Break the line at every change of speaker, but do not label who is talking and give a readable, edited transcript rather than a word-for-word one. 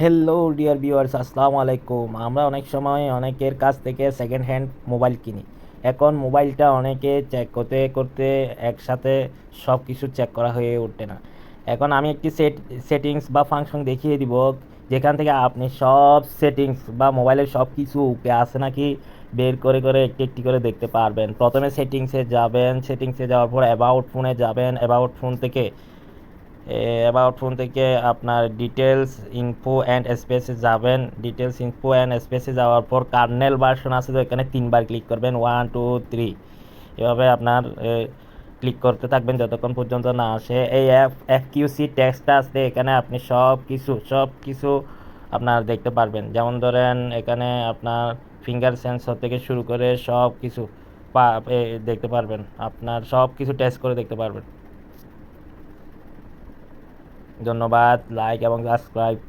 Hello dear viewers, আসসালামু আলাইকুম। আমরা অনেক সময় অনেকের কাছ থেকে সেকেন্ড হ্যান্ড মোবাইল কিনি। এখন মোবাইলটা অনেকে চেক করতে করতে একসাথে সব কিছু চেক করা হয়ে ওঠে না। এখন আমি একটি সেটিংস বা ফাংশন দেখিয়ে দিব, যেখান থেকে আপনি সব সেটিংস বা মোবাইলের সব কিছু আছে নাকি বের করে করে একটি একটি করে দেখতে পারবেন। প্রথমে সেটিংসে যাবেন, সেটিংসে যাওয়ার পর অ্যাবাউট ফোনে যাবেন। অ্যাবাউট ফোন থেকে আপনার ডিটেলস ইনফো অ্যান্ড স্পেসে যাবেন। ডিটেলস ইনফো অ্যান্ড স্পেসে যাওয়ার পর কার্নেল ভার্সন আছে, তো এখানে 3বার ক্লিক করবেন, 1 2 3 এভাবে আপনার ক্লিক করতে থাকবেন যতক্ষণ পর্যন্ত না আসে। এই এফকিউসি টেক্সটটা আছে, এখানে আপনি সব কিছু আপনার দেখতে পারবেন। যেমন ধরেন এখানে আপনার ফিঙ্গার সেন্সর থেকে শুরু করে সব কিছু দেখতে পারবেন। আপনার সব কিছু টেস্ট করে দেখতে পারবেন। ধন্যবাদ। লাইক এবং সাবস্ক্রাইব।